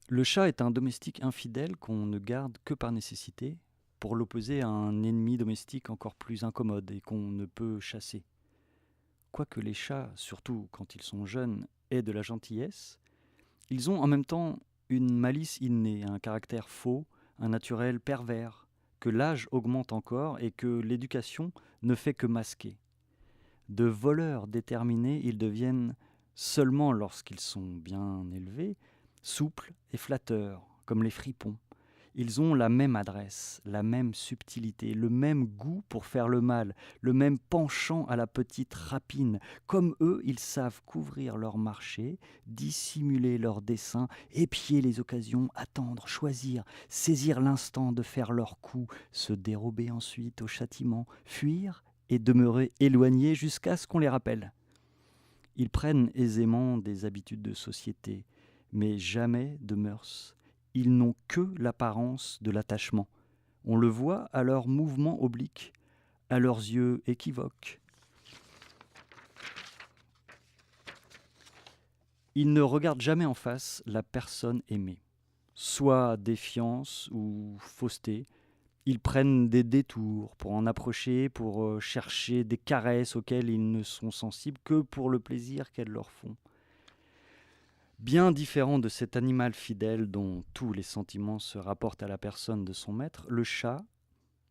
Le chat est un domestique infidèle qu'on ne garde que par nécessité, pour l'opposer à un ennemi domestique encore plus incommode et qu'on ne peut chasser. Quoique les chats, surtout quand ils sont jeunes, aient de la gentillesse, ils ont en même temps une malice innée, un caractère faux, un naturel pervers, que l'âge augmente encore et que l'éducation ne fait que masquer. De voleurs déterminés, ils deviennent, seulement lorsqu'ils sont bien élevés, souples et flatteurs, comme les fripons. Ils ont la même adresse, la même subtilité, le même goût pour faire le mal, le même penchant à la petite rapine. Comme eux, ils savent couvrir leur marché, dissimuler leurs desseins, épier les occasions, attendre, choisir, saisir l'instant de faire leur coup, se dérober ensuite au châtiment, fuir et demeurer éloignés jusqu'à ce qu'on les rappelle. Ils prennent aisément des habitudes de société, mais jamais de mœurs. Ils n'ont que l'apparence de l'attachement. On le voit à leurs mouvements obliques, à leurs yeux équivoques. Ils ne regardent jamais en face la personne aimée. Soit défiance ou fausseté, ils prennent des détours pour en approcher, pour chercher des caresses auxquelles ils ne sont sensibles que pour le plaisir qu'elles leur font. Bien différent de cet animal fidèle dont tous les sentiments se rapportent à la personne de son maître, le chat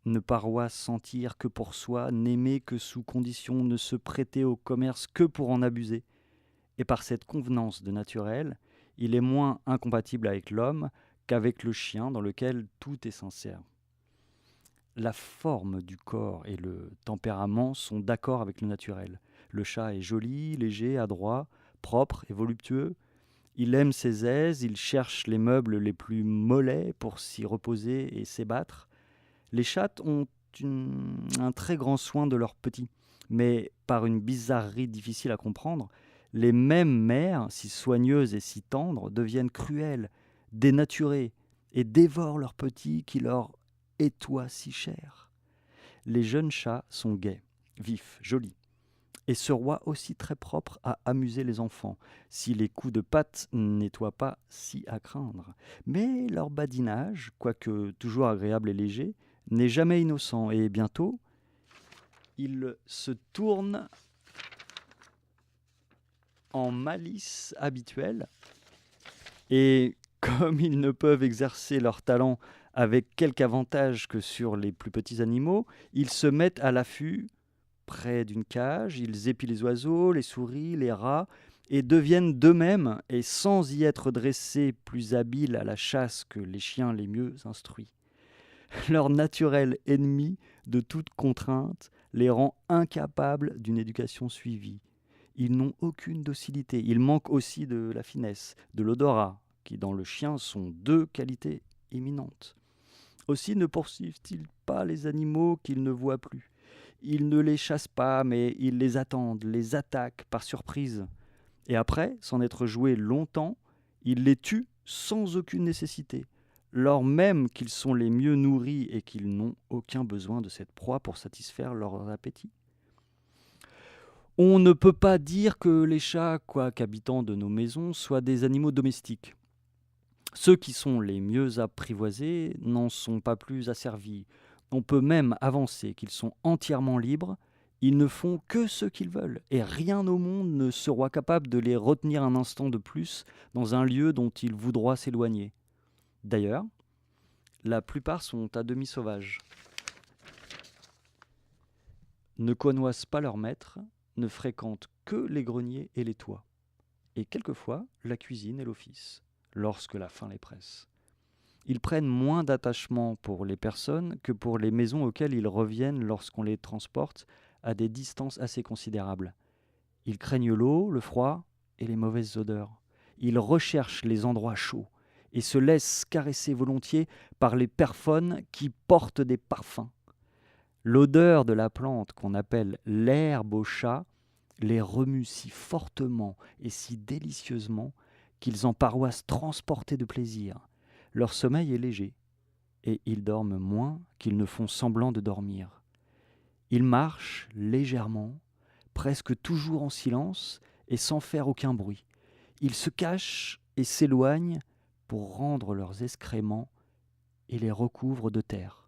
ne paroisse sentir que pour soi, n'aimer que sous condition, ne se prêter au commerce que pour en abuser. Et par cette convenance de naturel, il est moins incompatible avec l'homme qu'avec le chien dans lequel tout est sincère. La forme du corps et le tempérament sont d'accord avec le naturel. Le chat est joli, léger, adroit, propre et voluptueux. Il aime ses aises, il cherche les meubles les plus mollets pour s'y reposer et s'ébattre. Les chattes ont un très grand soin de leurs petits, mais par une bizarrerie difficile à comprendre, les mêmes mères, si soigneuses et si tendres, deviennent cruelles, dénaturées, et dévorent leurs petits qui leur étoient si chers. Les jeunes chats sont gais, vifs, jolis, et ce roi aussi très propre à amuser les enfants, si les coups de patte nettoient pas si à craindre. Mais leur badinage, quoique toujours agréable et léger, n'est jamais innocent, et bientôt, ils se tournent en malice habituelle, et comme ils ne peuvent exercer leur talent avec quelque avantage que sur les plus petits animaux, ils se mettent à l'affût près d'une cage, ils épient les oiseaux, les souris, les rats, et deviennent d'eux-mêmes, et sans y être dressés, plus habiles à la chasse que les chiens les mieux instruits. Leur naturel ennemi de toute contrainte les rend incapables d'une éducation suivie. Ils n'ont aucune docilité, ils manquent aussi de la finesse, de l'odorat, qui dans le chien sont deux qualités éminentes. Aussi ne poursuivent-ils pas les animaux qu'ils ne voient plus. Ils ne les chassent pas, mais ils les attendent, les attaquent par surprise. Et après, s'en être joués longtemps, ils les tuent sans aucune nécessité, lors même qu'ils sont les mieux nourris et qu'ils n'ont aucun besoin de cette proie pour satisfaire leur appétit. On ne peut pas dire que les chats, quoique habitants de nos maisons, soient des animaux domestiques. Ceux qui sont les mieux apprivoisés n'en sont pas plus asservis. On peut même avancer qu'ils sont entièrement libres, ils ne font que ce qu'ils veulent, et rien au monde ne sera capable de les retenir un instant de plus dans un lieu dont ils voudraient s'éloigner. D'ailleurs, la plupart sont à demi sauvages, ne connoissent pas leur maître, ne fréquentent que les greniers et les toits, et quelquefois la cuisine et l'office, lorsque la faim les presse. Ils prennent moins d'attachement pour les personnes que pour les maisons auxquelles ils reviennent lorsqu'on les transporte à des distances assez considérables. Ils craignent l'eau, le froid et les mauvaises odeurs. Ils recherchent les endroits chauds et se laissent caresser volontiers par les personnes qui portent des parfums. L'odeur de la plante qu'on appelle l'herbe au chat les remue si fortement et si délicieusement qu'ils en paroissent transportés de plaisir. Leur sommeil est léger, et ils dorment moins qu'ils ne font semblant de dormir. Ils marchent légèrement, presque toujours en silence et sans faire aucun bruit. Ils se cachent et s'éloignent pour rendre leurs excréments et les recouvrent de terre.